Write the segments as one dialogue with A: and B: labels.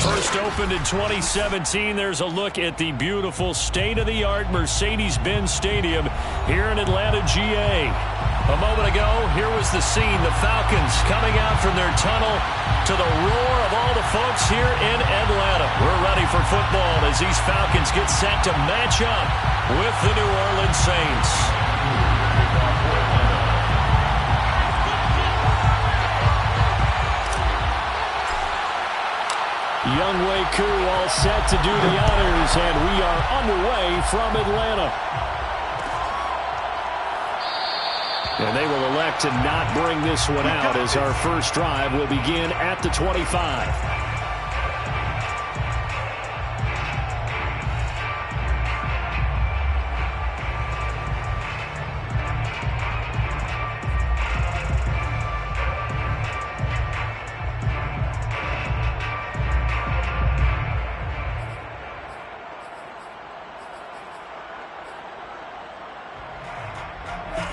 A: First opened in 2017. There's a look at the beautiful state-of-the-art Mercedes-Benz Stadium here in Atlanta, GA. A moment ago, here was the scene. The Falcons coming out from their tunnel to the roar of all the folks here in Atlanta. We're ready for football as these Falcons get set to match up with the New Orleans Saints. Younghoe Koo all set to do the honors, and we are underway from Atlanta. And they will elect to not bring this one out as our first drive will begin at the 25.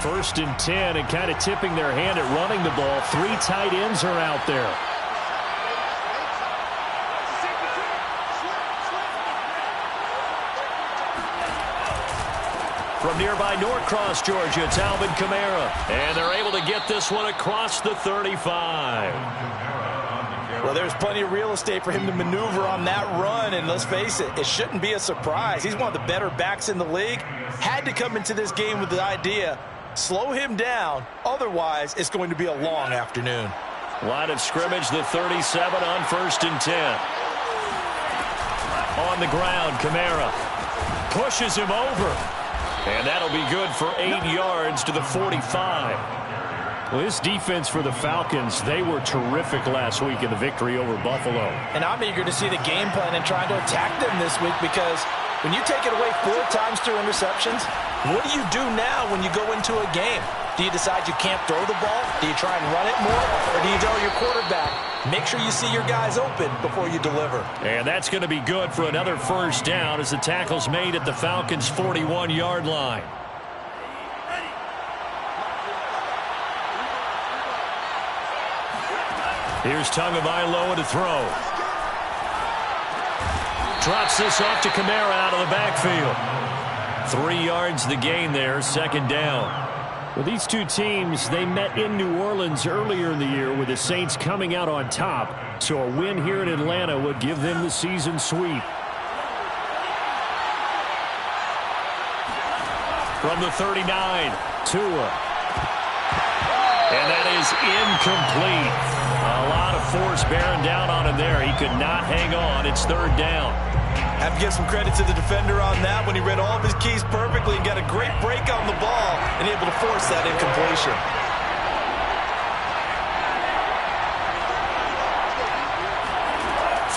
A: First and 10, and kind of tipping their hand at running the ball. 3 tight ends are out there. From nearby Norcross, Georgia, it's Alvin Kamara. And they're able to get this one across the 35.
B: Well, there's plenty of real estate for him to maneuver on that run, and let's face it, it shouldn't be a surprise. He's one of the better backs in the league. Had to come into this game with the idea, slow him down, otherwise it's going to be a long afternoon.
A: Line of scrimmage, the 37 on first and 10. On the ground, Kamara pushes him over. And that'll be good for 8 yards to the 45. Well, this defense for the Falcons, they were terrific last week in the victory over Buffalo.
B: And I'm eager to see the game plan and trying to attack them this week, because when you take it away 4 times through interceptions, what do you do now when you go into a game? Do you decide you can't throw the ball? Do you try and run it more? Or do you tell your quarterback, make sure you see your guys open before you deliver?
A: And that's going to be good for another first down as the tackle's made at the Falcons' 41-yard line. Here's Tagovailoa to throw. Drops this off to Kamara out of the backfield. 3 yards the gain there, second down. Well, these two teams, they met in New Orleans earlier in the year with the Saints coming out on top. So a win here in Atlanta would give them the season sweep. From the 39, Tua. And that is incomplete. A lot of force bearing down on him there. He could not hang on. It's third down.
B: Have to give some credit to the defender on that when he read all of his keys perfectly and got a great break on the ball and able to force that incompletion.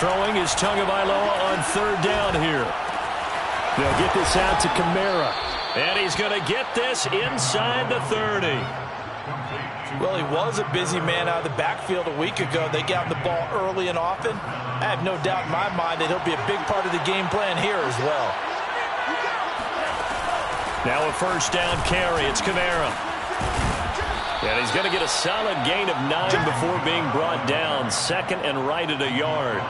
A: Throwing is Tagovailoa on third down here. They'll get this out to Kamara. And he's going to get this inside the 30.
B: Well, he was a busy man out of the backfield a week ago. They got him the ball early and often. I have no doubt in my mind that he'll be a big part of the game plan here as well.
A: Now a first down carry. It's Kamara. And he's going to get a solid gain of 9 before being brought down. Second and right at a yard.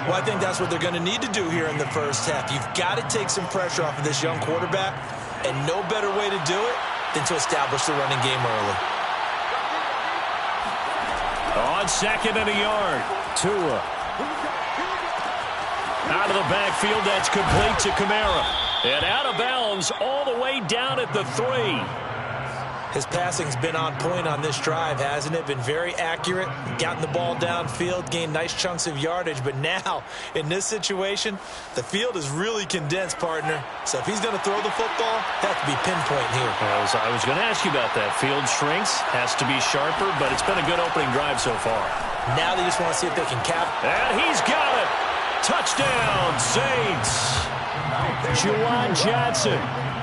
B: Well, I think that's what they're going to need to do here in the first half. You've got to take some pressure off of this young quarterback, and no better way to do it than to establish the running game early.
A: On second and a yard, Tua. Out of the backfield, that's complete to Kamara. And out of bounds all the way down at the 3.
B: His passing's been on point on this drive, hasn't it? Been very accurate, gotten the ball downfield, gained nice chunks of yardage. But now, in this situation, the field is really condensed, partner. So if he's going to throw the football, that has to be pinpoint here.
A: I was going to ask you about that. Field shrinks, has to be sharper, but it's been a good opening drive so far.
B: Now they just want to see if they can cap.
A: And he's got it. Touchdown, Saints. Juwan Johnson.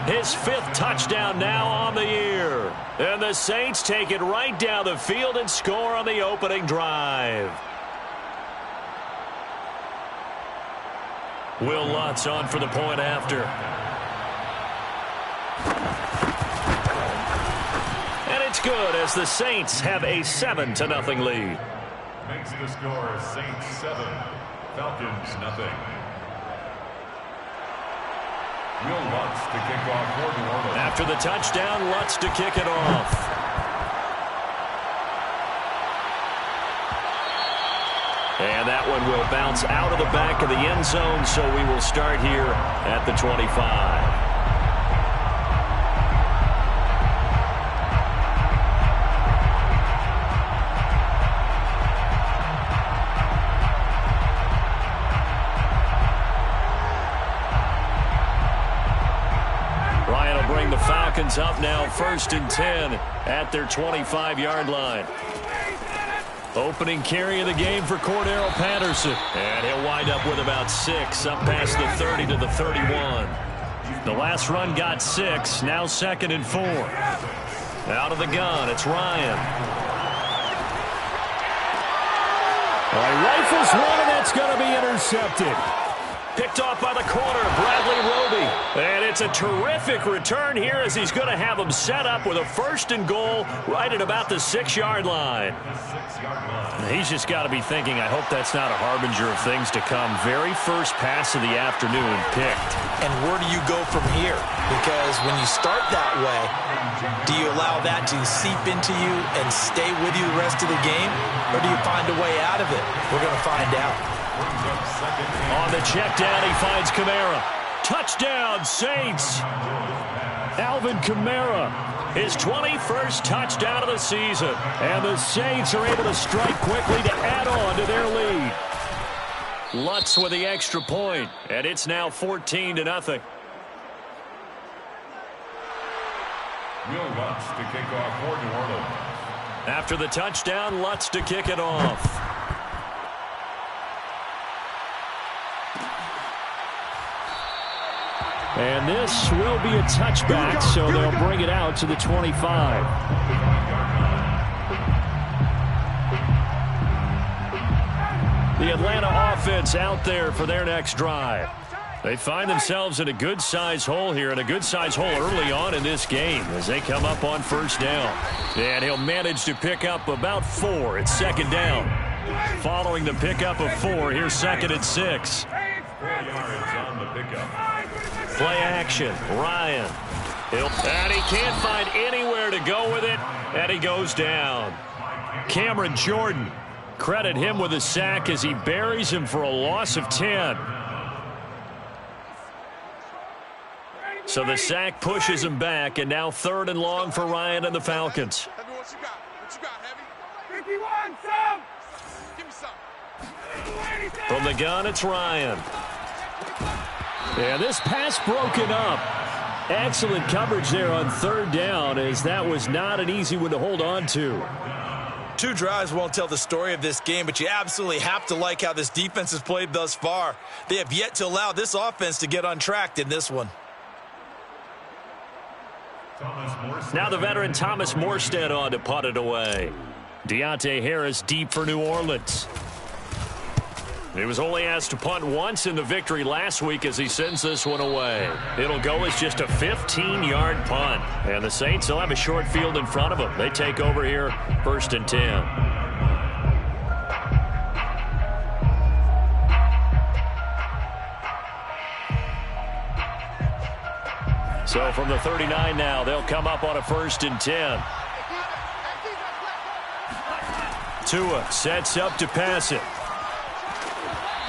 A: His 5th touchdown now on the year. And the Saints take it right down the field and score on the opening drive. Will Lutz on for the point after. it's good as the Saints have a 7-0 lead.
C: Makes the score Saints 7, Falcons 0. Will Lutz to kick off for New Orleans.
A: After the touchdown, Lutz to kick it off. And that one will bounce out of the back of the end zone, so we will start here at the 25. Falcons up now, 1st and 10 at their 25-yard line. Opening carry of the game for Cordero Patterson. And he'll wind up with about 6 up past the 30 to the 31. The last run got 6. Now 2nd and 4. Out of the gun, it's Ryan. Rifles one, and that's going to be intercepted. Picked off by the corner, Bradley Roby. And it's a terrific return here as he's going to have him set up with a 1st and goal right at about the 6-yard line. He's just got to be thinking, I hope that's not a harbinger of things to come. Very first pass of the afternoon picked.
B: And where do you go from here? Because when you start that way, do you allow that to seep into you and stay with you the rest of the game? Or do you find a way out of it? We're going to find out.
A: On the check down, he finds Kamara. Touchdown, Saints. Alvin Kamara, his 21st touchdown of the season. And the Saints are able to strike quickly to add on to their lead. Lutz with the extra point, and it's now 14-0.
C: Will Lutz to kick off for New Orleans.
A: After the touchdown, Lutz to kick it off. And this will be a touchback, so they'll bring it out to the 25. The Atlanta offense out there for their next drive. They find themselves in a good-sized hole here, and a good-sized hole early on in this game as they come up on 1st down. And he'll manage to pick up about 4. It's 2nd down. Following the pickup of 4, here's 2nd and 6.
C: 4 yards on the pickup.
A: Play action, Ryan. And he can't find anywhere to go with it, and he goes down. Cameron Jordan, credit him with a sack as he buries him for a loss of 10. So the sack pushes him back, and now 3rd and long for Ryan and the Falcons.
D: Heavy, what you got? What you got, Heavy? 51, some! Give me some.
A: From the gun, it's Ryan. And this pass broken up. Excellent coverage there on 3rd down, as that was not an easy one to hold on to.
B: 2 drives won't tell the story of this game, but you absolutely have to like how this defense has played thus far. They have yet to allow this offense to get untracked in this one.
A: Now the veteran Thomas Morstead on to punt it away. Deontay Harris deep for New Orleans. He was only asked to punt once in the victory last week as he sends this one away. It'll go as just a 15-yard punt. And the Saints will have a short field in front of them. They take over here, 1st and 10. So from the 39 now, they'll come up on a 1st and 10. Tua sets up to pass it.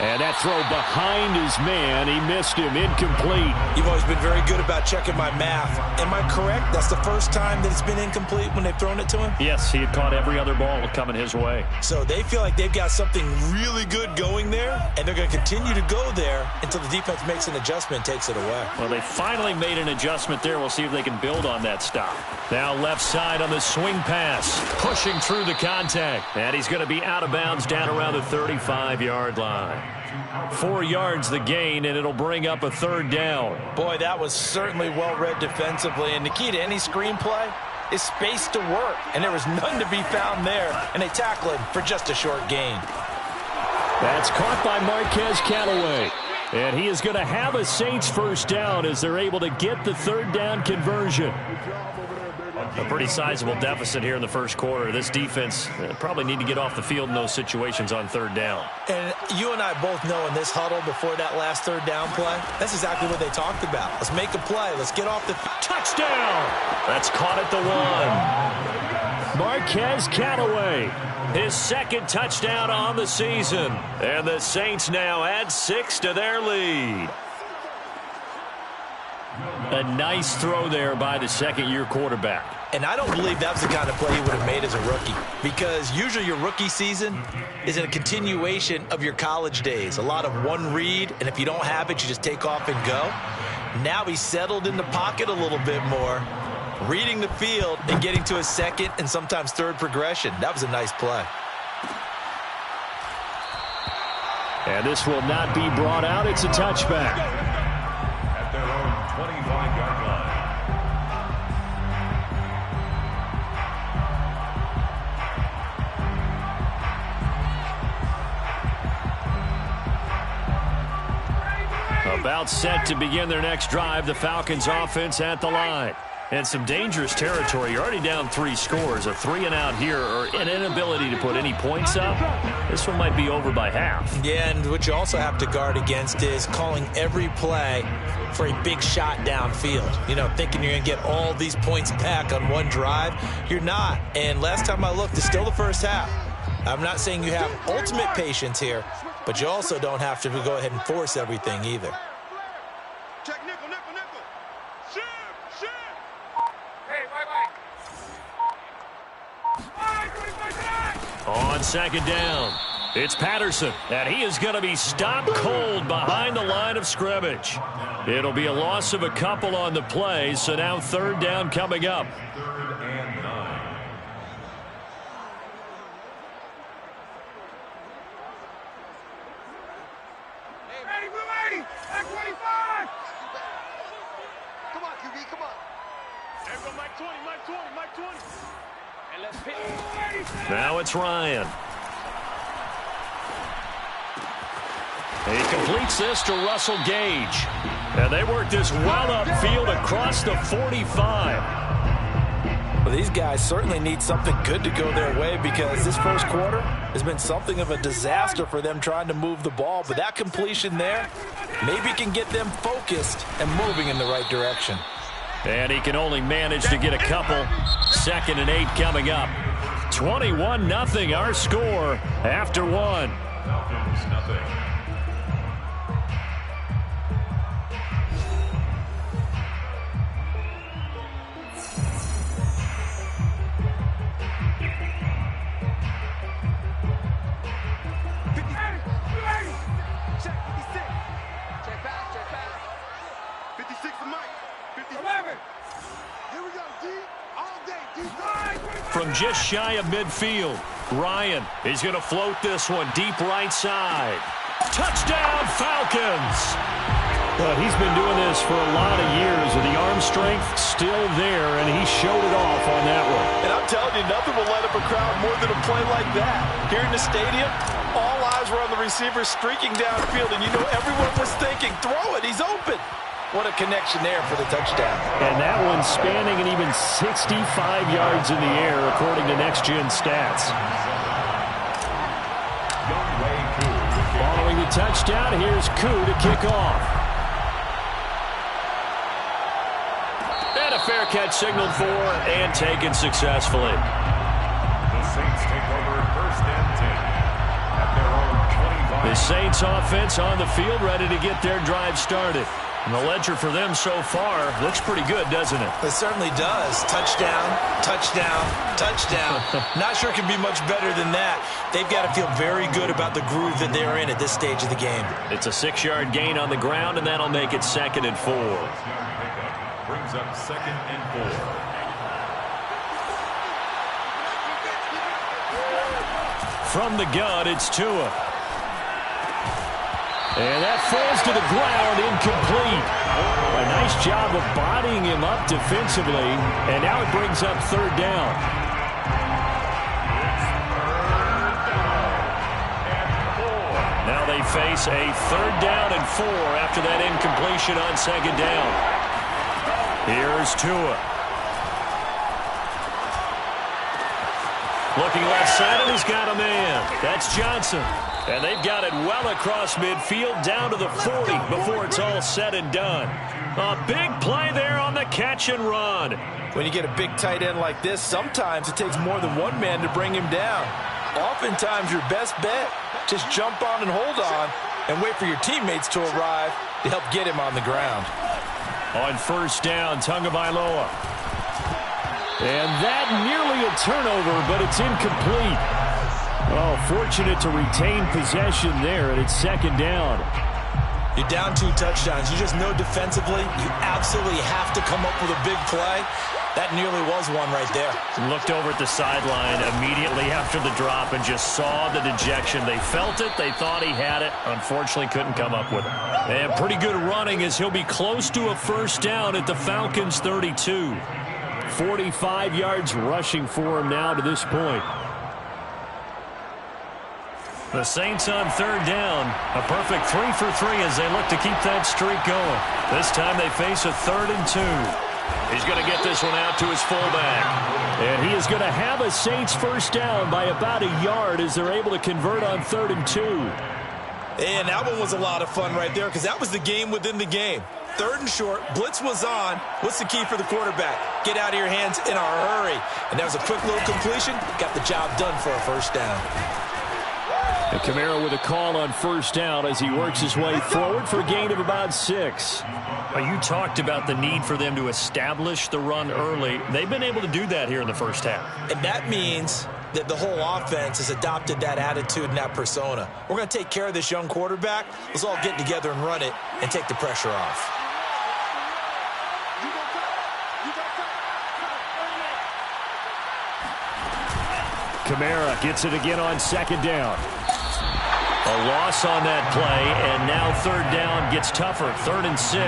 A: And that throw behind his man, he missed him, incomplete.
B: You've always been very good about checking my math. Am I correct? That's the first time that it's been incomplete when they've thrown it to him?
A: Yes, he had caught every other ball coming his way.
B: So they feel like they've got something really good going there, and they're going to continue to go there until the defense makes an adjustment and takes it away.
A: Well, they finally made an adjustment there. We'll see if they can build on that stop. Now left side on the swing pass, pushing through the contact. And he's going to be out of bounds down around the 35-yard line. 4 yards the gain, and it'll bring up a 3rd down.
B: Boy, that was certainly well read defensively. And the key to any screenplay is space to work. And there was none to be found there. And they tackle him for just a short gain.
A: That's caught by Marquez Callaway. And he is going to have a Saints 1st down as they're able to get the 3rd down conversion. A pretty sizable deficit here in the first quarter. This defense probably need to get off the field in those situations on third down.
B: And you and I both know in this huddle before that last third down play, that's exactly what they talked about. Let's make a play. Let's get off the
A: touchdown. That's caught at the 1. Marquez Callaway, his second touchdown on the season. And the Saints now add 6 to their lead. A nice throw there by the second-year quarterback.
B: And I don't believe that was the kind of play he would have made as a rookie, because usually your rookie season is a continuation of your college days. A lot of one read, and if you don't have it, you just take off and go. Now he's settled in the pocket a little bit more, reading the field and getting to a second and sometimes third progression. That was a nice play.
A: And this will not be brought out. It's a touchback.
C: At their own 25-yard line.
A: About set to begin their next drive, the Falcons offense at the line. And some dangerous territory. You're already down 3 scores. A 3-and-out here, or an inability to put any points up. This one might be over by half.
B: Yeah, and what you also have to guard against is calling every play for a big shot downfield. You know, thinking you're going to get all these points back on one drive. You're not. And last time I looked, it's still the first half. I'm not saying you have ultimate patience here, but you also don't have to go ahead and force everything either.
D: Check nickel, nickel, nickel. Shim, shim. Hey, bye-bye.
A: On second down, it's Patterson, and he is going to be stopped cold behind the line of scrimmage. It'll be a loss of a couple on the play, so now third down coming up.
C: 3rd and 9.
D: Hey, Blue 80, at 25. Come on, QB, come on. Hey, go Mike 20, Mike 20, Mike 20. And let's pick.
A: Now it's Ryan. He completes this to Russell Gage. And they work this well upfield across the 45.
B: Well, these guys certainly need something good to go their way, because this first quarter has been something of a disaster for them trying to move the ball. But that completion there maybe can get them focused and moving in the right direction.
A: And he can only manage to get a couple. 2nd and 8 coming up. 21-0 our score after 1.
C: Falcons, nothing.
D: Check 56. Check back, check back. 56 to Mike. 11. Here we go, D. All day, D.
A: From just shy of midfield, Ryan is going to float this one deep right side. Touchdown, Falcons! But he's been doing this for a lot of years, with the arm strength still there, and he showed it off on that one.
B: And I'm telling you, nothing will light up a crowd more than a play like that. Here in the stadium, all eyes were on the receiver streaking downfield, and you know everyone was thinking, throw it, he's open. What a connection there for the touchdown.
A: And that one spanning an even 65 yards in the air, according to Next Gen Stats. Following the touchdown, here's Koo to kick off. And a fair catch signaled for and taken successfully.
C: The Saints take over 1st and 10 at their own 25.
A: The Saints offense on the field, ready to get their drive started. And the ledger for them so far looks pretty good, doesn't it?
B: It certainly does. Touchdown, touchdown, touchdown. Not sure it can be much better than that. They've got to feel very good about the groove that they're in at this stage of the game.
A: It's a 6-yard gain on the ground, and that'll make it 2nd and 4.
C: Brings up 2nd and 4.
A: From the gun, it's Tua. And that falls to the ground, incomplete. A nice job of bodying him up defensively, and now it brings up 3rd down. Now they face a 3rd down and 4 after that incompletion on 2nd down. Here's Tua. Looking left side, and he's got a man. That's Johnson. And they've got it well across midfield down to the 40 before it's all said and done. A big play there on the catch and run.
B: When you get a big tight end like this, sometimes it takes more than one man to bring him down. Oftentimes, your best bet, just jump on and hold on and wait for your teammates to arrive to help get him on the ground.
A: On first down, Tagovailoa. And that nearly a turnover, but it's incomplete. Oh, fortunate to retain possession there, and it's second down.
B: You're down 2 touchdowns. You just know defensively you absolutely have to come up with a big play. That nearly was one right there.
A: Looked over at the sideline immediately after the drop and just saw the dejection. They felt it. They thought he had it. Unfortunately, couldn't come up with it. And pretty good running as he'll be close to a first down at the Falcons' 32. 45 yards rushing for him now to this point. The Saints on third down. A perfect 3 for 3 as they look to keep that streak going. This time they face a 3rd and 2. He's going to get this one out to his fullback. And he is going to have a Saints first down by about a yard as they're able to convert on 3rd and 2.
B: And that one was a lot of fun right there because that was the game within the game. 3rd and short, blitz was on. What's the key for the quarterback? Get out of your hands in a hurry. And that was a quick little completion. Got the job done for a first down.
A: And Kamara with a call on first down as he works his way forward for a gain of about 6. You talked about the need for them to establish the run early. They've been able to do that here in the first half.
B: And that means that the whole offense has adopted that attitude and that persona. We're going to take care of this young quarterback. Let's all get together and run it and take the pressure off.
A: Kamara gets it again on second down. A loss on that play, and now third down gets tougher. 3rd and 6.
C: A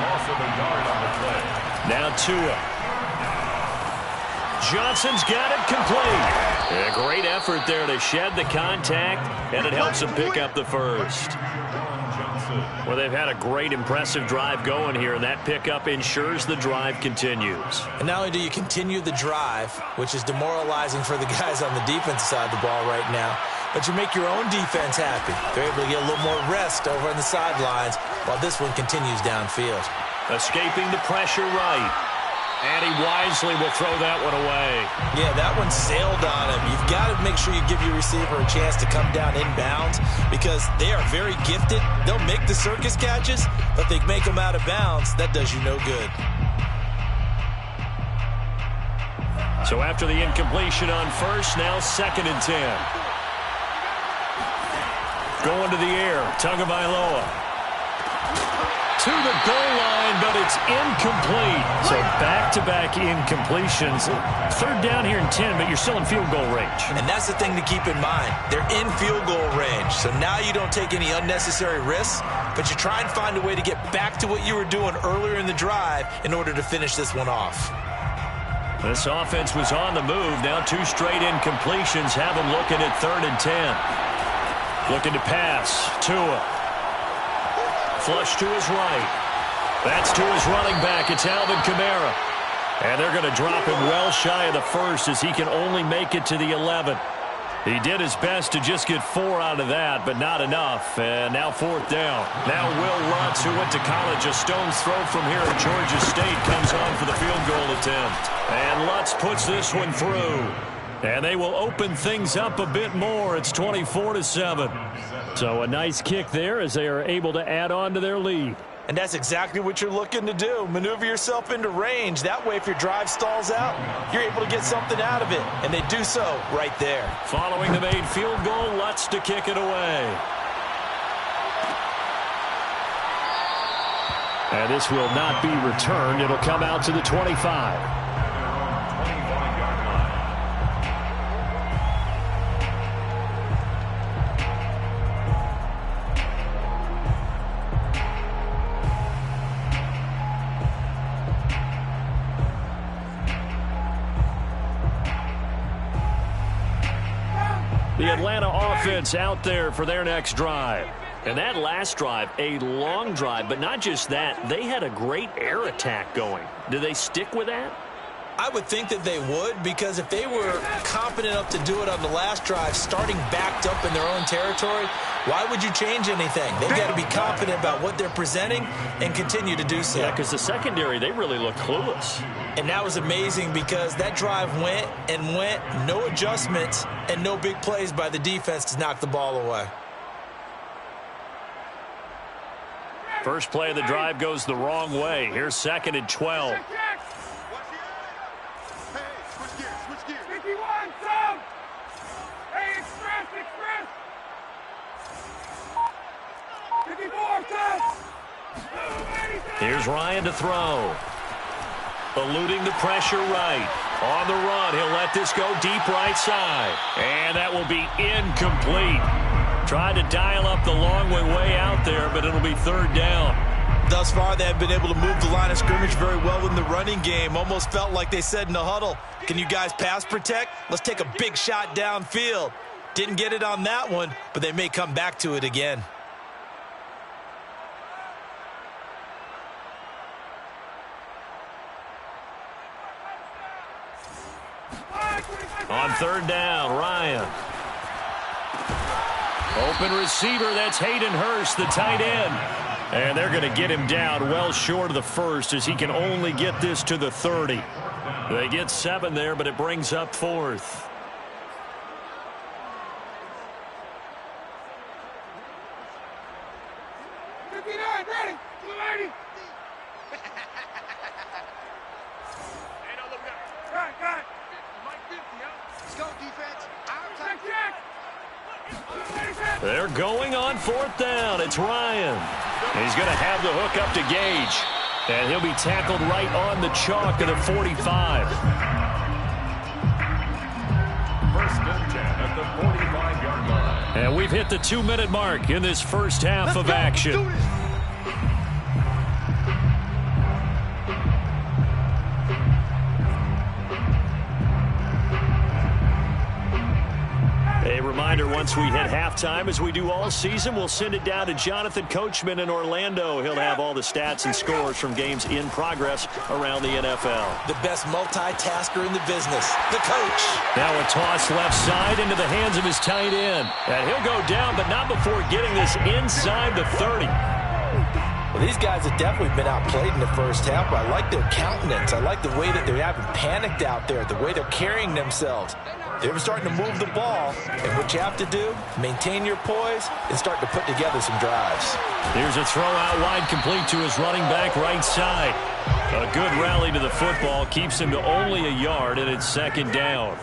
C: loss of a yard on the play.
A: Now Tua. Johnson's got it complete. A great effort there to shed the contact, and it helps him pick up the first. Well, they've had a great, impressive drive going here, and that pickup ensures the drive continues.
B: And not only do you continue the drive, which is demoralizing for the guys on the defensive side of the ball right now, but you make your own defense happy. They're able to get a little more rest over on the sidelines while this one continues downfield.
A: Escaping the pressure right. And he wisely will throw that one away.
B: Yeah, that one sailed on him. You've got to make sure you give your receiver a chance to come down inbounds because they are very gifted. They'll make the circus catches, but they make them out of bounds. That does you no good.
A: So after the incompletion on first, now 2nd and 10. Going to the air, Tagovailoa. To the goal line, but it's incomplete. So back-to-back incompletions. 3rd down here and 10, but you're still in field goal range.
B: And that's the thing to keep in mind. They're in field goal range. So now you don't take any unnecessary risks, but you try and find a way to get back to what you were doing earlier in the drive in order to finish this one off.
A: This offense was on the move. Now 2 straight incompletions have them looking at 3rd and 10. Looking to pass. Tua. Flush to his right. That's to his running back. It's Alvin Kamara. And they're going to drop him well shy of the first as he can only make it to the 11. He did his best to just get 4 out of that, but not enough. And now 4th down. Now Will Lutz, who went to college a stone's throw from here at Georgia State, comes on for the field goal attempt. And Lutz puts this one through. And they will open things up a bit more. It's 24-7. So a nice kick there as they are able to add on to their lead.
B: And that's exactly what you're looking to do. Maneuver yourself into range. That way, if your drive stalls out, you're able to get something out of it. And they do so right there.
A: Following the made field goal, Lutz to kick it away. And this will not be returned. It'll come out to the 25. The Atlanta offense out there for their next drive. And that last drive, a long drive, but not just that. They had a great air attack going. Do they stick with that?
B: I would think that they would, because if they were competent enough to do it on the last drive, starting backed up in their own territory, why would you change anything? They've got to be confident about what they're presenting and continue to do so.
A: Yeah, because the secondary, they really look clueless.
B: And that was amazing because that drive went and went, no adjustments, and no big plays by the defense to knock the ball away.
A: First play of the drive goes the wrong way. Here's 2nd and 12. Here's Ryan to throw. Eluding the pressure right. On the run, he'll let this go deep right side. And that will be incomplete. Tried to dial up the long way out there, but it'll be 3rd down.
B: Thus far, they have been able to move the line of scrimmage very well in the running game. Almost felt like they said in the huddle, can you guys pass protect? Let's take a big shot downfield. Didn't get it on that one, but they may come back to it again.
A: On 3rd down, Ryan. Open receiver, that's Hayden Hurst, the tight end. And they're going to get him down well short of the 1st as he can only get this to the 30. They get 7 there, but it brings up 4th. They're going on 4th down. It's Ryan. He's going to have the hook up to Gage. And he'll be tackled right on the chalk to the 45.
C: 1st and 10 at the 45-yard line.
A: And we've hit the 2-minute mark in this first half of action. A reminder, once we hit halftime, as we do all season, we'll send it down to Jonathan Coachman in Orlando. He'll have all the stats and scores from games in progress around the NFL.
B: The best multitasker in the business, the coach.
A: Now a toss left side into the hands of his tight end. And he'll go down, but not before getting this inside the 30.
B: Well, these guys have definitely been outplayed in the first half, but I like their countenance. I like the way that they haven't panicked out there, the way they're carrying themselves. They're starting to move the ball, and what you have to do, maintain your poise and start to put together some drives.
A: Here's a throw out wide, complete to his running back right side. A good rally to the football, keeps him to only a yard, and it's 2nd down.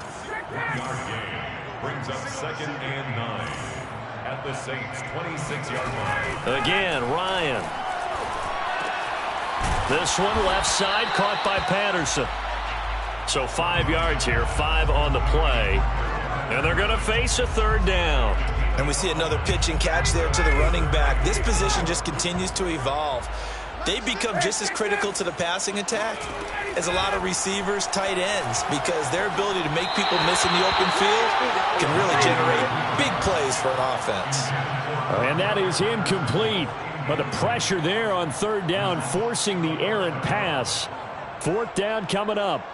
C: 1-yard gain brings up 2nd and 9 at the Saints' 26-yard line.
A: Again, Ryan. This one left side, caught by Patterson. So 5 yards here, 5 on the play. And they're going to face a 3rd down.
B: And we see another pitch and catch there to the running back. This position just continues to evolve. They become just as critical to the passing attack as a lot of receivers, tight ends, because their ability to make people miss in the open field can really generate big plays for an offense.
A: And that is incomplete. But the pressure there on 3rd down, forcing the errant pass. 4th down coming up.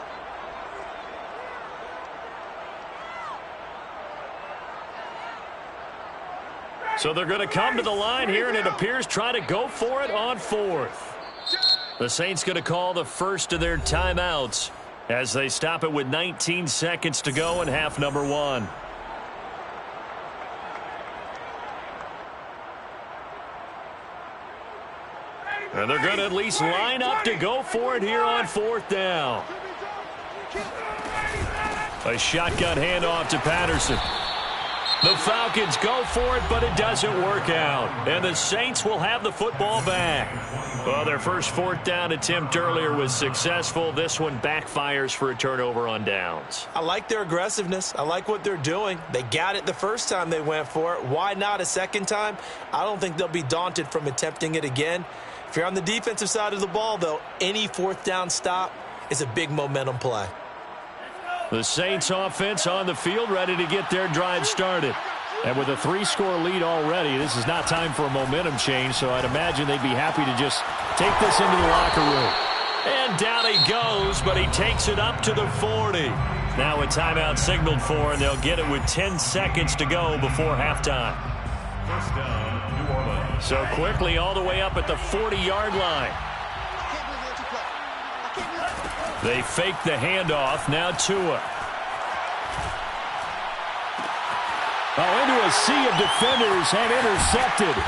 A: So they're going to come to the line here, and it appears try to go for it on 4th. The Saints going to call the first of their timeouts as they stop it with 19 seconds to go in half number 1. And they're going to at least line up to go for it here on 4th down. A shotgun handoff to Patterson. The Falcons go for it, but it doesn't work out. And the Saints will have the football back. Well, their first 4th down attempt earlier was successful. This one backfires for a turnover on downs.
B: I like their aggressiveness. I like what they're doing. They got it the first time they went for it. Why not a second time? I don't think they'll be daunted from attempting it again. If you're on the defensive side of the ball, though, any 4th down stop is a big momentum play.
A: The Saints offense on the field, ready to get their drive started. And with a 3-score lead already, this is not time for a momentum change, so I'd imagine they'd be happy to just take this into the locker room. And down he goes, but he takes it up to the 40. Now a timeout signaled for, and they'll get it with 10 seconds to go before halftime.
C: First down, New Orleans.
A: So quickly all the way up at the 40-yard line. They fake the handoff. Now Tua. Oh, into a sea of defenders and intercepted.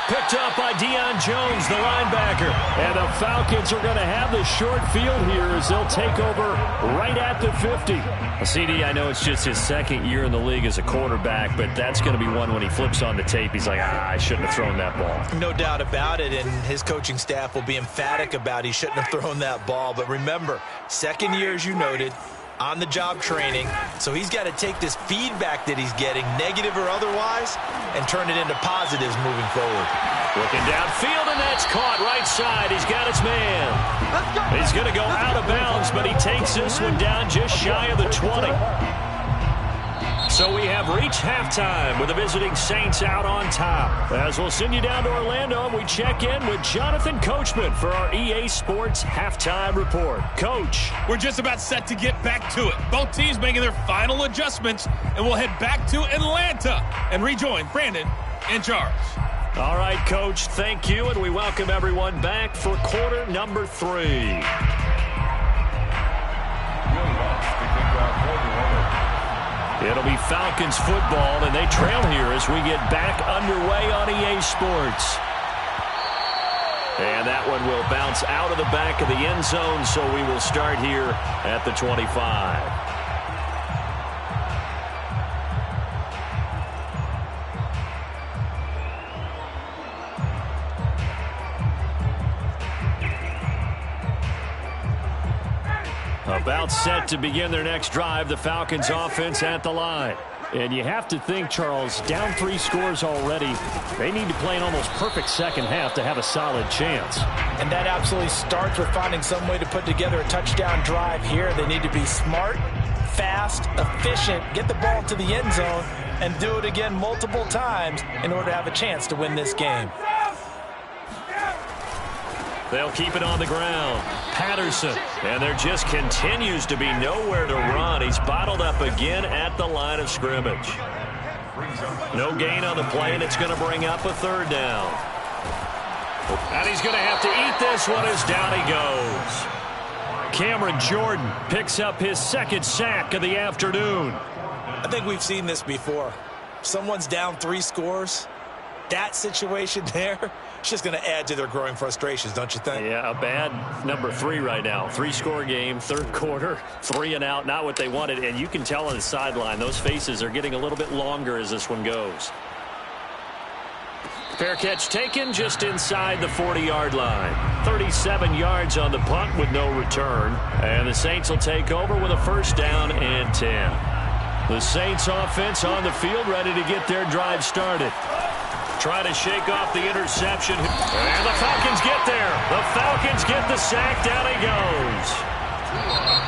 A: Picked up by Deion Jones, the linebacker. And the Falcons are going to have the short field here as they'll take over right at the 50. CD, I know it's just his second year in the league as a quarterback, but that's going to be one when he flips on the tape. He's like, I shouldn't have thrown that ball.
B: No doubt about it, and his coaching staff will be emphatic about he shouldn't have thrown that ball. But remember, second year, as you noted, on-the-job training, so he's got to take this feedback that he's getting, negative or otherwise, and turn it into positives moving forward.
A: Looking downfield, and that's caught right side. He's got his man. He's going to go out of bounds, but he takes this one down just shy of the 20. So we have reached halftime with the visiting Saints out on top. As we'll send you down to Orlando, and we check in with Jonathan Coachman for our EA Sports Halftime Report. Coach.
E: We're just about set to get back to it. Both teams making their final adjustments, and we'll head back to Atlanta and rejoin Brandon and Charles.
A: All right, Coach, thank you, and we welcome everyone back for quarter number 3. It'll be Falcons football, and they trail here as we get back underway on EA Sports. And that one will bounce out of the back of the end zone, so we will start here at the 25. About set to begin their next drive, the Falcons offense at the line. And you have to think, Charles, down 3 scores already, they need to play an almost perfect second half to have a solid chance.
B: And that absolutely starts with finding some way to put together a touchdown drive here. They need to be smart, fast, efficient, get the ball to the end zone, and do it again multiple times in order to have a chance to win this game.
A: They'll keep it on the ground. Patterson. And there just continues to be nowhere to run. He's bottled up again at the line of scrimmage. No gain on the play, and it's going to bring up a third down. And he's going to have to eat this one as down he goes. Cameron Jordan picks up his second sack of the afternoon.
B: I think we've seen this before. Someone's down 3 scores. That situation there, it's just going to add to their growing frustrations, don't you think?
A: Yeah, a bad number 3 right now. 3-score game, third quarter, 3 and out, not what they wanted. And you can tell on the sideline, those faces are getting a little bit longer as this one goes. Fair catch taken just inside the 40-yard line. 37 yards on the punt with no return. And the Saints will take over with a first down and 10. The Saints offense on the field ready to get their drive started. Try to shake off the interception. And the Falcons get there. The Falcons get the sack. Down he goes.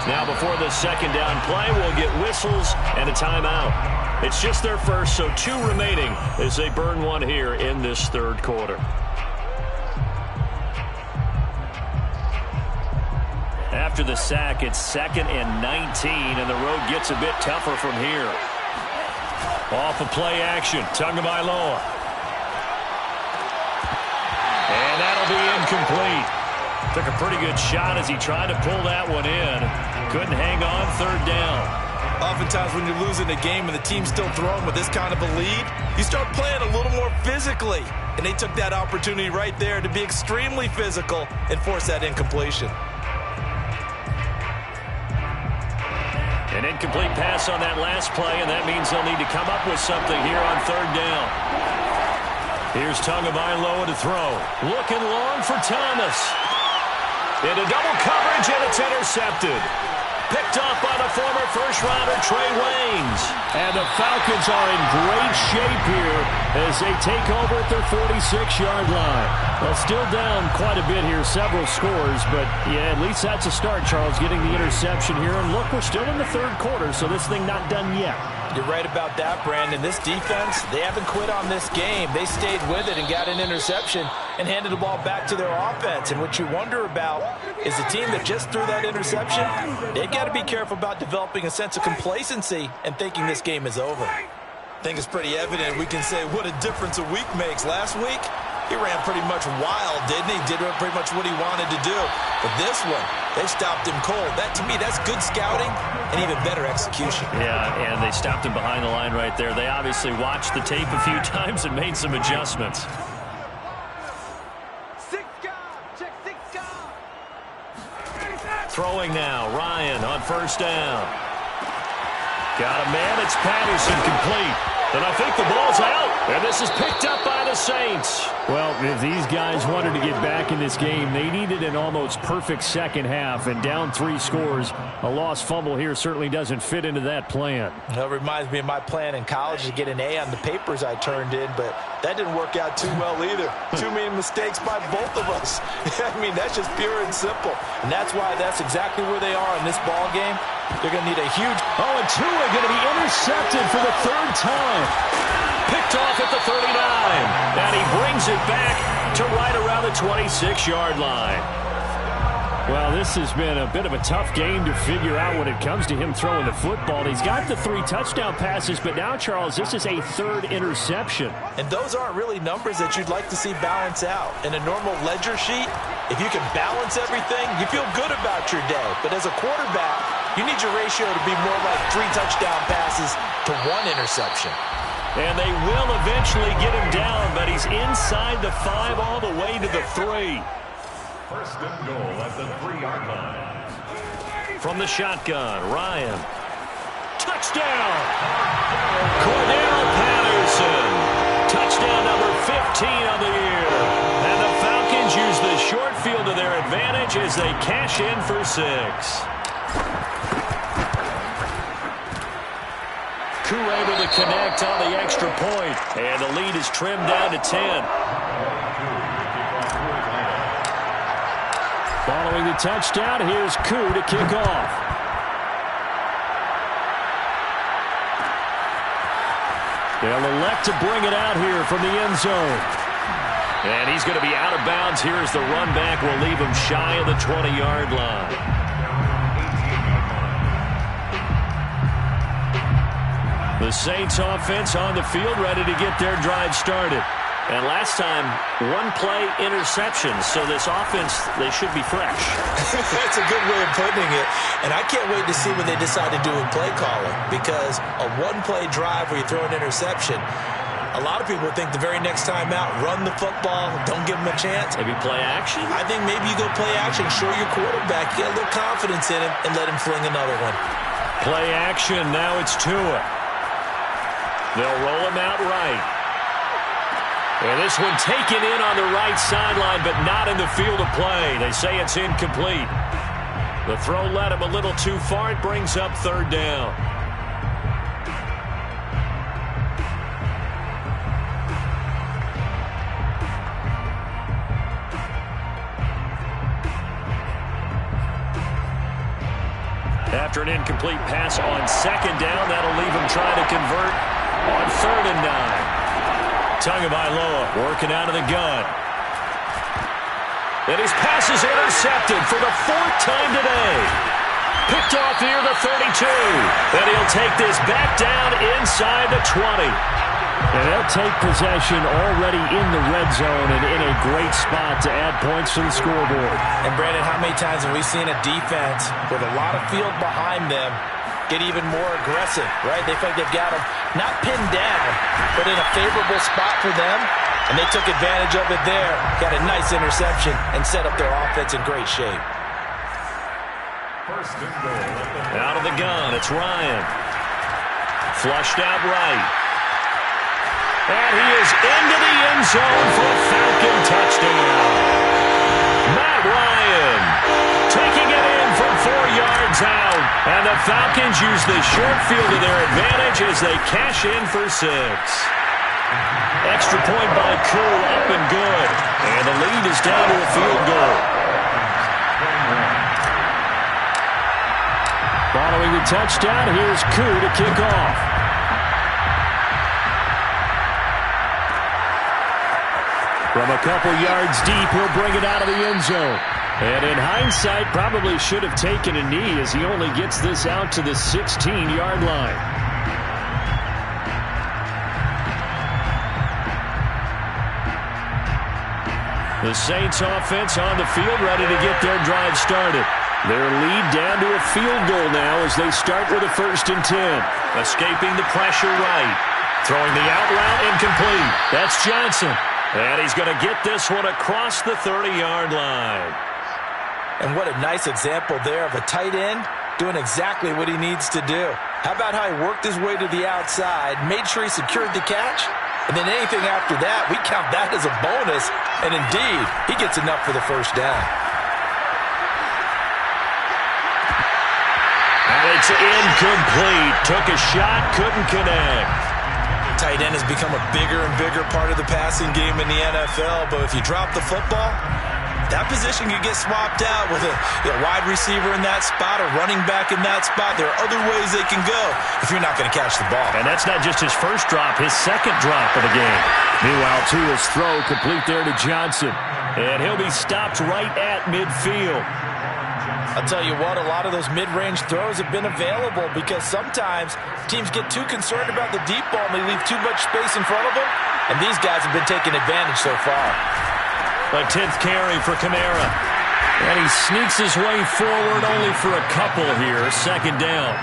A: Now before the second down play, we'll get whistles and a timeout. It's just their first, so 2 remaining as they burn one here in this third quarter. After the sack, it's 2nd and 19, and the road gets a bit tougher from here. Off of play action, Tagovailoa. And that'll be incomplete. Took a pretty good shot as he tried to pull that one in. Couldn't hang on, third down.
B: Oftentimes when you're losing a game and the team's still throwing with this kind of a lead, you start playing a little more physically. And they took that opportunity right there to be extremely physical and force that incompletion.
A: An incomplete pass on that last play, and that means they'll need to come up with something here on third down. Here's Tagovailoa to throw. Looking long for Thomas. Into double coverage, and it's intercepted. Picked off by the former first-rounder Trey Waynes. And the Falcons are in great shape here as they take over at their 46-yard line. Well, still down quite a bit here, several scores, but yeah, at least that's a start, Charles, getting the interception here. And look, we're still in the third quarter, so this thing not done yet.
B: You're right about that, Brandon. This defense, they haven't quit on this game. They stayed with it and got an interception and handed the ball back to their offense. And what you wonder about is the team that just threw that interception, they've got to be careful about developing a sense of complacency and thinking this game is over.
F: I think it's pretty evident. We can say what a difference a week makes. Last week, he ran pretty much wild, didn't he? Did pretty much what he wanted to do. But this one, they stopped him cold. That, to me, that's good scouting and even better execution.
A: Yeah, and they stopped him behind the line right there. They obviously watched the tape a few times and made some adjustments. Throwing now, Ryan on first down. Got a man, it's Patterson, complete. And I think the ball's out, and this is picked up by the Saints. Well, if these guys wanted to get back in this game, they needed an almost perfect second half, and down 3 scores. A lost fumble here certainly doesn't fit into that plan.
B: That reminds me of my plan in college to get an A on the papers I turned in, but that didn't work out too well either. Too many mistakes by both of us. I mean, that's just pure and simple. And that's why that's exactly where they are in this ball game. They're going to need a huge...
A: Oh, and Tua going to be intercepted for the 3rd time. Picked off at the 39. And he brings it back to right around the 26-yard line. Well, this has been a bit of a tough game to figure out when it comes to him throwing the football. He's got the 3 touchdown passes, but now, Charles, this is a 3rd interception.
B: And those aren't really numbers that you'd like to see balance out. In a normal ledger sheet, if you can balance everything, you feel good about your day. But as a quarterback, you need your ratio to be more like 3 touchdown passes to 1 interception.
A: And they will eventually get him down, but he's inside the 5 all the way to the 3.
C: First and goal at the 3-yard line.
A: From the shotgun, Ryan. Touchdown! Cordell Patterson. Touchdown number 15 on the year. And the Falcons use the short field to their advantage as they cash in for 6. Koo able to connect on the extra point. And the lead is trimmed down to 10. Following the touchdown, here's Koo to kick off. They'll elect to bring it out here from the end zone. And he's going to be out of bounds here as the run back will leave him shy of the 20-yard line. The Saints offense on the field ready to get their drive started. And last time, 1-play interception. So this offense, they should be fresh.
B: That's a good way of putting it. And I can't wait to see what they decide to do in play calling. Because a 1-play drive where you throw an interception, a lot of people think the very next time out, run the football, don't give them a chance.
A: Maybe play action?
B: I think maybe you go play action, show your quarterback, get a little confidence in him, and let him fling another one.
A: Play action, now it's Tua. They'll roll him out right. And this one taken in on the right sideline, but not in the field of play. They say it's incomplete. The throw led him a little too far. It brings up 3rd down. After an incomplete pass on 2nd down, that'll leave him trying to convert on 3rd and 9. Tagovailoa working out of the gun. And his pass is intercepted for the 4th time today. Picked off near the 32. And he'll take this back down inside the 20. And they'll take possession already in the red zone and in a great spot to add points to the scoreboard.
B: And, Brandon, how many times have we seen a defense with a lot of field behind them get even more aggressive, right? They feel like they've got them not pinned down, but in a favorable spot for them, and they took advantage of it there, got a nice interception, and set up their offense in great shape.
C: First and goal.
A: Out of the gun, it's Ryan. Flushed out right. And he is into the end zone for a Falcon touchdown. Matt Ryan taking it in from 4 yards out. And the Falcons use the short field to their advantage as they cash in for 6. Extra point by Koo, up and good. And the lead is down to a field goal. Following the touchdown, here's Koo to kick off. From a couple yards deep, he'll bring it out of the end zone. And in hindsight, probably should have taken a knee as he only gets this out to the 16-yard line. The Saints offense on the field, ready to get their drive started. Their lead down to a field goal now as they start with a 1st and 10. Escaping the pressure right. Throwing the out route incomplete. That's Johnson. And he's going to get this one across the 30-yard line.
B: And what a nice example there of a tight end doing exactly what he needs to do. How about how he worked his way to the outside, made sure he secured the catch, and then anything after that, we count that as a bonus. And indeed, he gets enough for the 1st down.
A: And it's incomplete. Took a shot, couldn't connect.
F: Tight end has become a bigger and bigger part of the passing game in the NFL, but if you drop the football, that position could get swapped out with a wide receiver in that spot, a running back in that spot. There are other ways they can go if you're not going to catch the ball.
A: And that's not just his first drop, his second drop of the game. Meanwhile, Tua's throw complete there to Johnson. And he'll be stopped right at midfield.
B: I'll tell you what, a lot of those mid-range throws have been available because sometimes teams get too concerned about the deep ball and they leave too much space in front of them. And these guys have been taking advantage so far.
A: A 10th carry for Kamara. And he sneaks his way forward only for a couple here. 2nd down.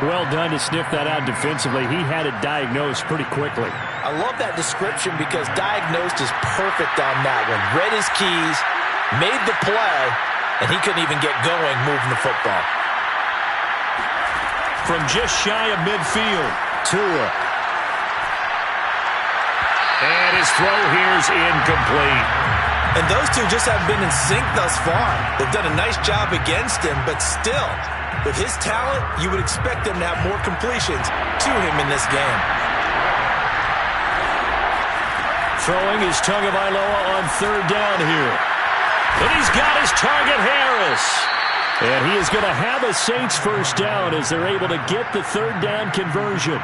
A: Well done to sniff that out defensively. He had it diagnosed pretty quickly.
B: I love that description because diagnosed is perfect on that one. Read his keys, made the play, and he couldn't even get going moving the football.
A: From just shy of midfield, Tua. And his throw here's incomplete.
F: And those two just haven't been in sync thus far. They've done a nice job against him, but still, with his talent, you would expect them to have more completions to him in this game.
A: Throwing is Tagovailoa on 3rd down here. And he's got his target, Harris. And he is going to have a Saints 1st down as they're able to get the 3rd down conversion.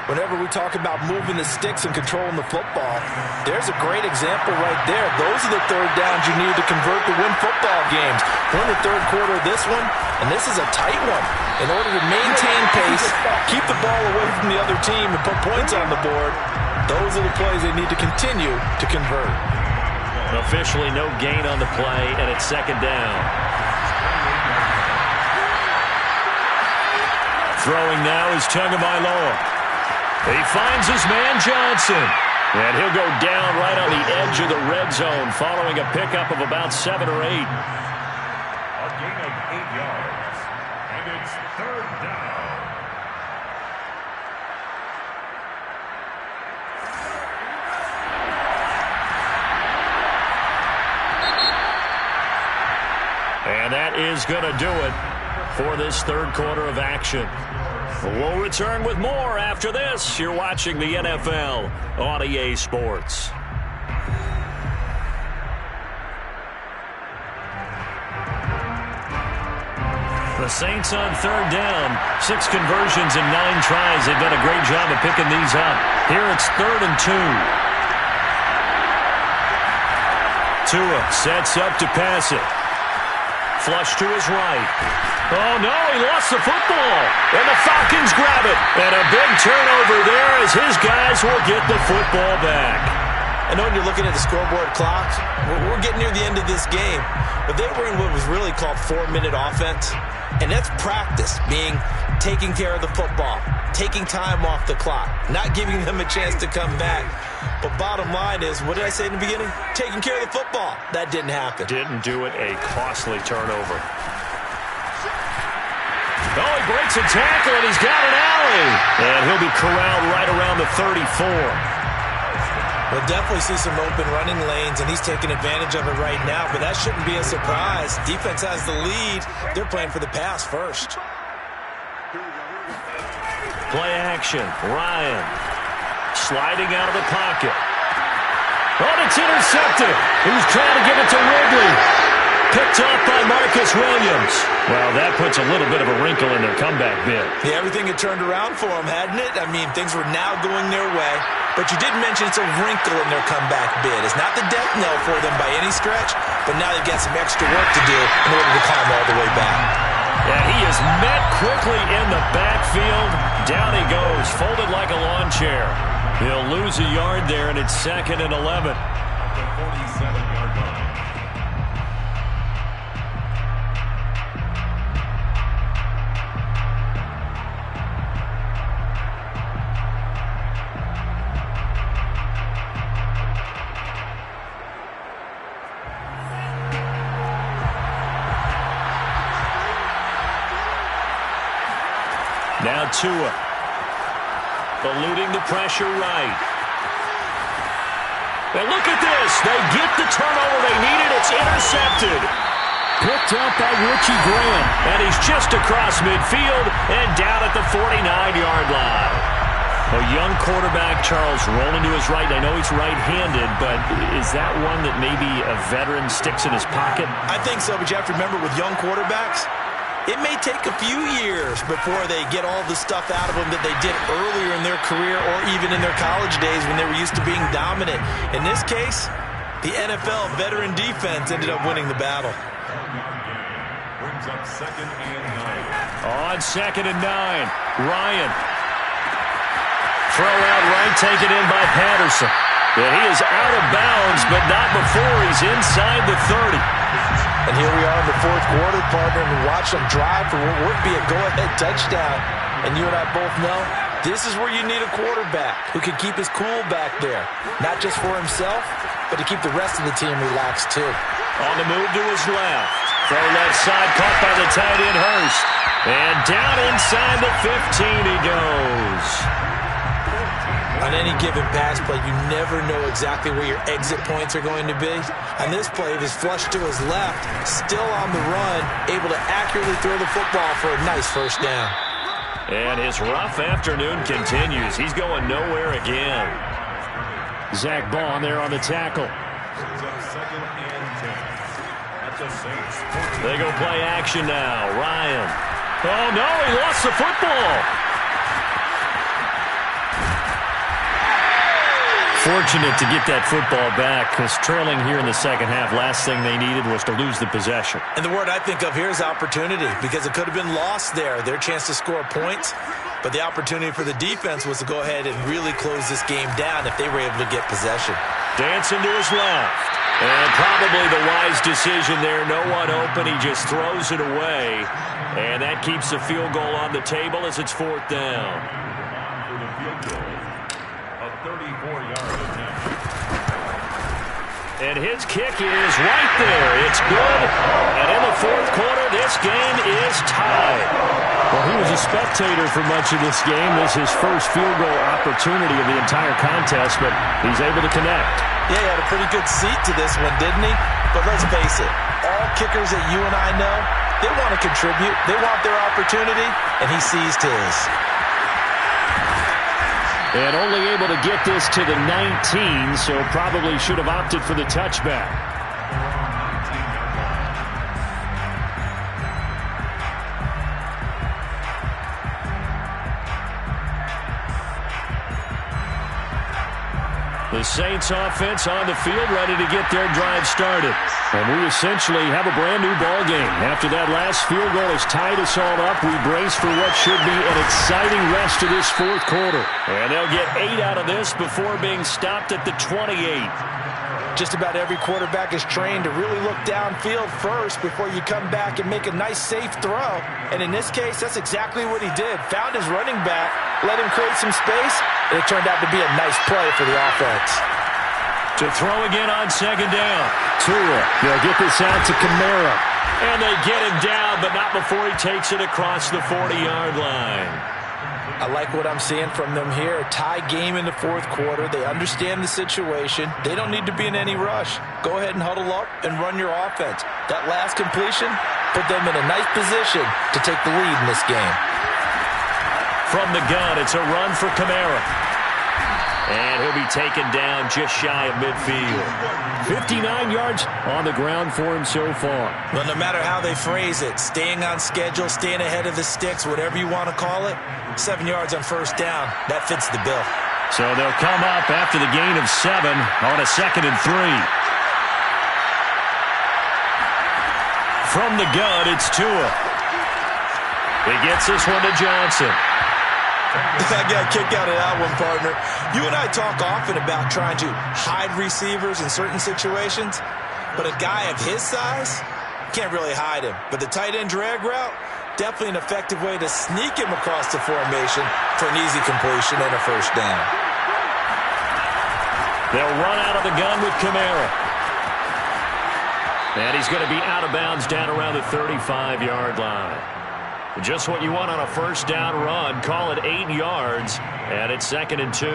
B: Whenever we talk about moving the sticks and controlling the football, there's a great example right there. Those are the 3rd downs you need to convert to win football games. We're in the 3rd quarter of this one, and this is a tight one. In order to maintain pace, keep the ball away from the other team, and put points on the board, those are the plays they need to continue to convert.
A: Officially no gain on the play, and it's 2nd down. Throwing now is Tagovailoa. He finds his man Johnson. And he'll go down right on the edge of the red zone following a pickup of about 7 or 8.
C: A gain of 8 yards. And it's 3rd down.
A: And that is going to do it for this 3rd quarter of action. We'll return with more after this. You're watching the NFL on EA Sports. The Saints on 3rd down. 6 conversions in 9 tries. They've done a great job of picking these up. Here it's 3rd and 2. Tua sets up to pass it. Flush to his right. Oh, no, he lost the football. And the Falcons grab it. And a big turnover there as his guys will get the football back.
F: I know when you're looking at the scoreboard clock, we're getting near the end of this game. But they were in what was really called 4-minute offense. And that's practice, being taking care of the football, taking time off the clock, not giving them a chance to come back. But bottom line is, what did I say in the beginning? Taking care of the football. That didn't happen.
A: Didn't do it. A costly turnover. Oh, he breaks a tackle, and he's got an alley. And he'll be corralled right around the 34.
F: We'll definitely see some open running lanes, and he's taking advantage of it right now, but that shouldn't be a surprise. Defense has the lead. They're playing for the pass first.
A: Play action. Ryan. sliding out of the pocket. Oh, it's intercepted. He was trying to give it to Ridley. Picked off by Marcus Williams. Well, that puts a little bit of a wrinkle in their comeback bid.
F: Yeah, everything had turned around for them, hadn't it? I mean, things were now going their way. But you did mention it's a wrinkle in their comeback bid. It's not the death knell for them by any stretch, but now they've got some extra work to do in order to climb all the way back.
A: Yeah, he is met quickly in the backfield. Down he goes, folded like a lawn chair. He'll lose a yard there, and it's 2nd and 11.
C: The 47-yard line.
A: Now Tua. Eluding the pressure right. And look at this. They get the turnover they needed. It's intercepted. Picked up by Richie Graham. And he's just across midfield and down at the 49-yard line. A young quarterback, Charles, rolling to his right. I know he's right-handed, but is that one that maybe a veteran sticks in his pocket?
F: I think so, but you have to remember with young quarterbacks, it may take a few years before they get all the stuff out of them that they did earlier in their career or even in their college days when they were used to being dominant. In this case, the NFL veteran defense ended up winning the battle.
C: Brings up 2nd and 9.
A: On 2nd and 9, Ryan. Throw out right, taken in by Patterson. And he is out of bounds, but not before he's inside the 30.
B: And here we are in the 4th quarter, partner, and watch them drive for what would be a go-ahead touchdown. And you and I both know this is where you need a quarterback who can keep his cool back there. Not just for himself, but to keep the rest of the team relaxed too.
A: On the move to his left. Throw left side, caught by the tight end Hurst. And down inside the 15 he goes.
B: On any given pass play, you never know exactly where your exit points are going to be. On this play, he was flushed to his left, still on the run, able to accurately throw the football for a nice first down.
A: And his rough afternoon continues. He's going nowhere again. Zach Baun there on the tackle.
C: Brings up 2nd and 10. At the Saints.
A: They go play action now. Ryan. Oh, no, he lost the football. Fortunate to get that football back, because trailing here in the second half, last thing they needed was to lose the possession.
F: And the word I think of here is opportunity, because it could have been lost there, their chance to score points. But the opportunity for the defense was to go ahead and really close this game down if they were able to get possession.
A: Dancing to his left. And probably the wise decision there. No one open. He just throws it away. And that keeps the field goal on the table as it's 4th down.
C: For the field goal. A 34-yard attempt.
A: And his kick is right there. It's good. And in the 4th quarter, this game is tied. Well, he was a spectator for much of this game. This is his first field goal opportunity of the entire contest, but he's able to connect.
B: Yeah, he had a pretty good seat to this one, didn't he? But let's face it, all kickers that you and I know, they want to contribute. They want their opportunity, and he seized his.
A: And only able to get this to the 19, so probably should have opted for the touchback. The Saints offense on the field, ready to get their drive started. And we essentially have a brand new ball game. After that last field goal has tied us all up, we brace for what should be an exciting rest of this 4th quarter. And they'll get 8 out of this before being stopped at the 28.
B: Just about every quarterback is trained to really look downfield first before you come back and make a nice, safe throw. And in this case, that's exactly what he did. Found his running back, let him create some space, and it turned out to be a nice play for the offense.
A: To throw again on 2nd down. Tua, they'll get this out to Kamara. And they get him down, but not before he takes it across the 40-yard line.
B: I like what I'm seeing from them here. A tie game in the 4th quarter. They understand the situation. They don't need to be in any rush. Go ahead and huddle up and run your offense. That last completion put them in a nice position to take the lead in this game.
A: From the gun, it's a run for Kamara. And he'll be taken down just shy of midfield. 59 yards on the ground for him so far.
F: But no matter how they phrase it, staying on schedule, staying ahead of the sticks, whatever you want to call it, 7 yards on first down, that fits the bill.
A: So they'll come up after the gain of 7 on a 2nd and 3. From the gun, it's Tua. He gets this one to Johnson.
F: I got a kick out of that one, partner. You and I talk often about trying to hide receivers in certain situations, but a guy of his size can't really hide him. But the tight end drag route, definitely an effective way to sneak him across the formation for an easy completion and a first down.
A: They'll run out of the gun with Kamara. And he's going to be out of bounds down around the 35-yard line. Just what you want on a first down run. Call it 8 yards, and it's 2nd and 2.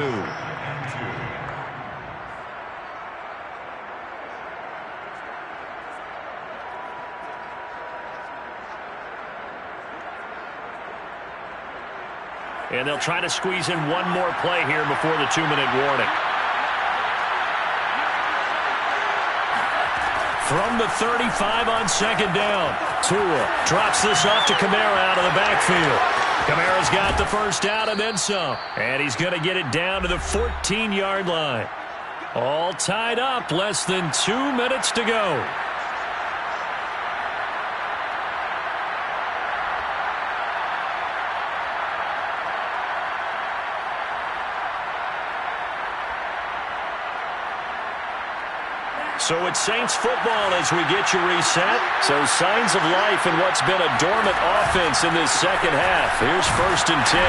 A: And they'll try to squeeze in one more play here before the 2-minute warning. From the 35 on 2nd down, Tua drops this off to Kamara out of the backfield. Kamara's got the first down and then some. And he's going to get it down to the 14-yard line. All tied up, less than 2 minutes to go. So it's Saints football as we get you reset. So signs of life in what's been a dormant offense in this second half. Here's 1st and 10.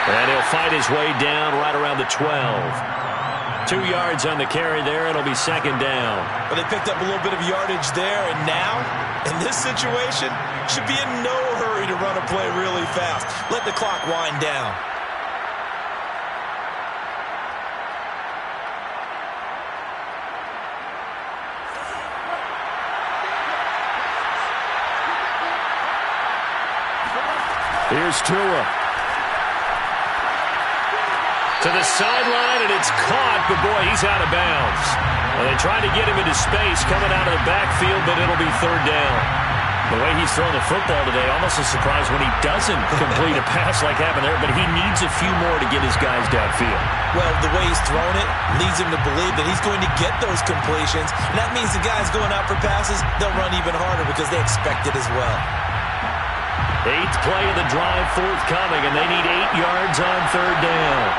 A: And he'll fight his way down right around the 12. 2 yards on the carry there. It'll be 2nd down.
F: Well, they picked up a little bit of yardage there, and now, in this situation, should be in no hurry to run a play really fast. Let the clock wind down.
A: Here's Tua. To the sideline, and it's caught, but boy, he's out of bounds. Well, they tried to get him into space coming out of the backfield, but it'll be 3rd down. The way he's throwing the football today, almost a surprise when he doesn't complete a pass like happened there, but he needs a few more to get his guys downfield.
F: Well, the way he's thrown it leads him to believe that he's going to get those completions, and that means the guys going out for passes, they'll run even harder because they expect it as well.
A: 8th play of the drive forthcoming, and they need 8 yards on 3rd down.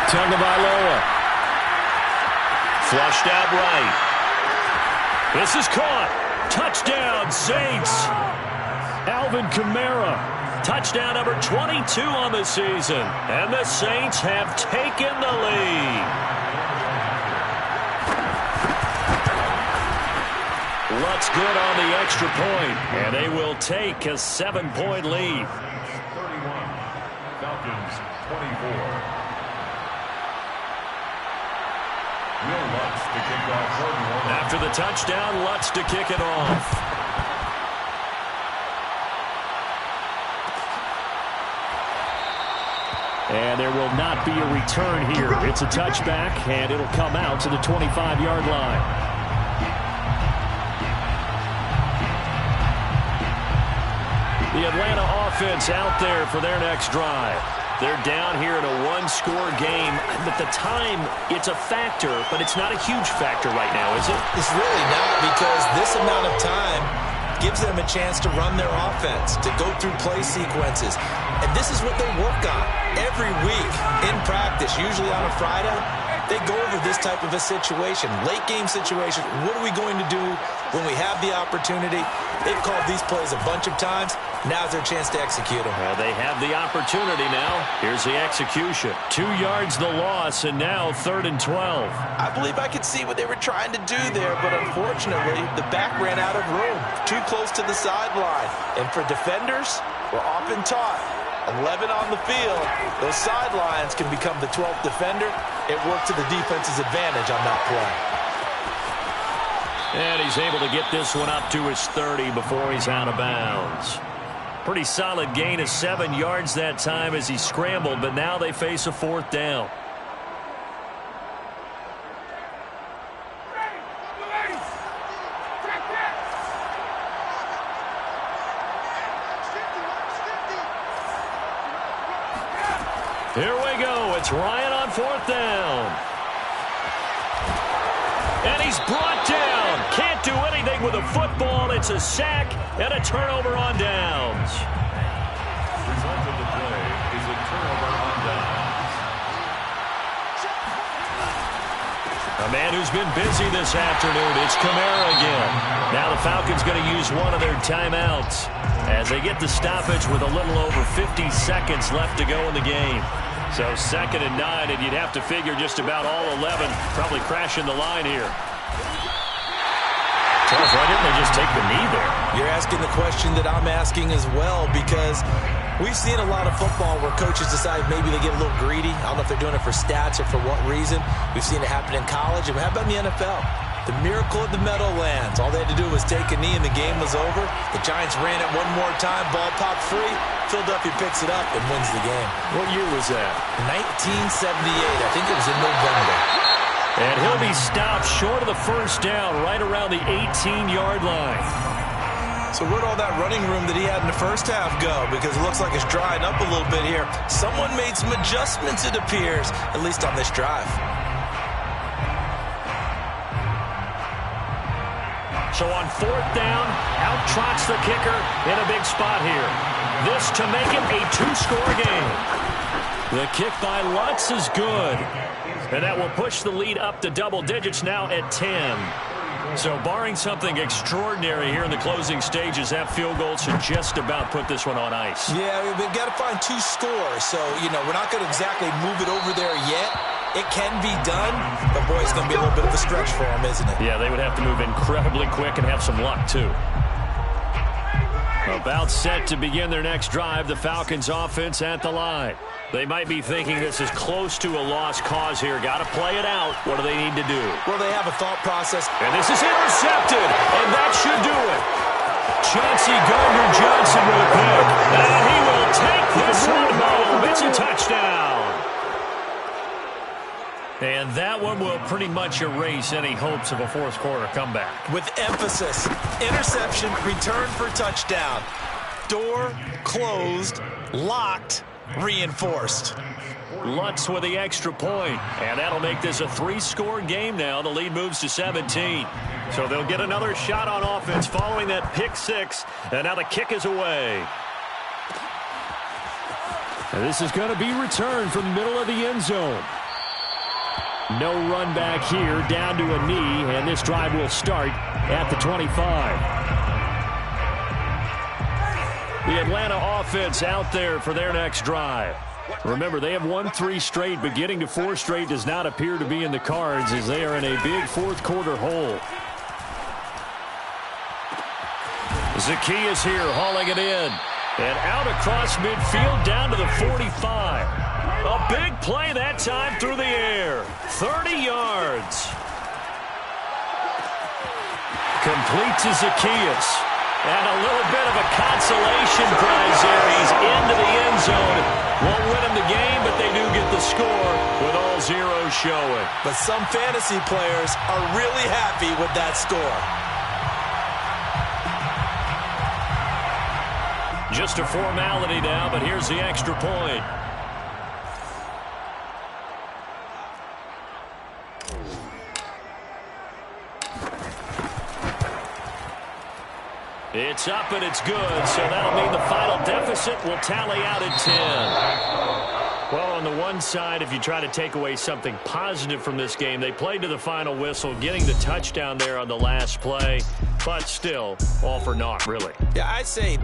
A: Tagovailoa. Flushed out right. This is caught. Touchdown, Saints. Alvin Kamara. Touchdown number 22 on the season. And the Saints have taken the lead. Lutz good on the extra point, and they will take a 7-point lead.
C: 31, Falcons 24. Will Lutz to kick off 31.
A: After the touchdown, Lutz to kick it off. And there will not be a return here. It's a touchback, and it'll come out to the 25-yard line. The Atlanta offense out there for their next drive. They're down here in a one-score game. But the time, it's a factor, but it's not a huge factor right now, is it?
F: It's really not, because this amount of time gives them a chance to run their offense, to go through play sequences. And this is what they work on every week in practice, usually on a Friday. They go over this type of a situation, late game situation. What are we going to do when we have the opportunity? They've called these plays a bunch of times. Now's their chance to execute them.
A: Well, they have the opportunity now. Here's the execution. 2 yards the loss, and now 3rd and 12.
F: I believe I could see what they were trying to do there, but unfortunately, the back ran out of room. Too close to the sideline. And for defenders, we're often taught 11 on the field, those sidelines can become the 12th defender. It worked to the defense's advantage on that play.
A: And he's able to get this one up to his 30 before he's out of bounds. Pretty solid gain of 7 yards that time as he scrambled, but now they face a 4th down. Here we go. It's Ryan on 4th down. And he's brought down. Can't do anything with a football. It's a sack and a turnover on downs.
C: Result of the play is a turnover on downs.
A: A man who's been busy this afternoon. It's Kamara again. Now the Falcons going to use one of their timeouts as they get the stoppage with a little over 50 seconds left to go in the game. So 2nd and 9, and you'd have to figure just about all 11 probably crashing the line here. Tough, why didn't they just take the knee there?
F: You're asking the question that I'm asking as well, because we've seen a lot of football where coaches decide maybe they get a little greedy. I don't know if they're doing it for stats or for what reason. We've seen it happen in college, and how about in the NFL? The miracle of the Meadowlands. All they had to do was take a knee and the game was over. The Giants ran it one more time. Ball popped free. Philadelphia picks it up and wins the game.
A: What year was that?
F: 1978. I think it was in November.
A: And he'll be stopped short of the 1st down right around the 18-yard line.
F: So where'd all that running room that he had in the first half go? Because it looks like it's drying up a little bit here. Someone made some adjustments, it appears, at least on this drive.
A: So on 4th down, out trots the kicker in a big spot here. This to make it a 2-score game. The kick by Lutz is good. And that will push the lead up to double digits now at 10. So barring something extraordinary here in the closing stages, that field goal should just about put this one on ice.
F: Yeah, we've got to find 2 scores. So, we're not going to exactly move it over there yet. It can be done, but boy, it's going to be a little bit of a stretch for them, isn't it?
A: Yeah, they would have to move incredibly quick and have some luck, too. About set to begin their next drive, the Falcons offense at the line. They might be thinking this is close to a lost cause here. Got to play it out. What do they need to do?
F: Well, they have a thought process.
A: And this is intercepted, and that should do it. Chauncey Gardner-Johnson with a pick, and he will take this one home. It's a touchdown. And that one will pretty much erase any hopes of a 4th quarter comeback.
F: With emphasis, interception, return for touchdown. Door closed, locked, reinforced.
A: Lutz with the extra point, and that'll make this a 3-score game now. The lead moves to 17. So they'll get another shot on offense following that pick 6, and now the kick is away. And this is going to be returned from the middle of the end zone. No run back here, down to a knee, and this drive will start at the 25. The Atlanta offense out there for their next drive. Remember, they have won 3 straight, but getting to 4 straight does not appear to be in the cards as they are in a big 4th quarter hole. Zacchaeus here hauling it in. And out across midfield down to the 45. A big play that time through the air. 30 yards. Complete to Zacchaeus. And a little bit of a consolation prize there. He's into the end zone. Won't win him the game, but they do get the score with all zeros showing.
F: But some fantasy players are really happy with that score.
A: Just a formality now, but here's the extra point. It's up and it's good, so that'll mean the final deficit will tally out at 10. Well, on the one side, if you try to take away something positive from this game, they played to the final whistle, getting the touchdown there on the last play, but still, all for naught, really.
F: Yeah, I'd say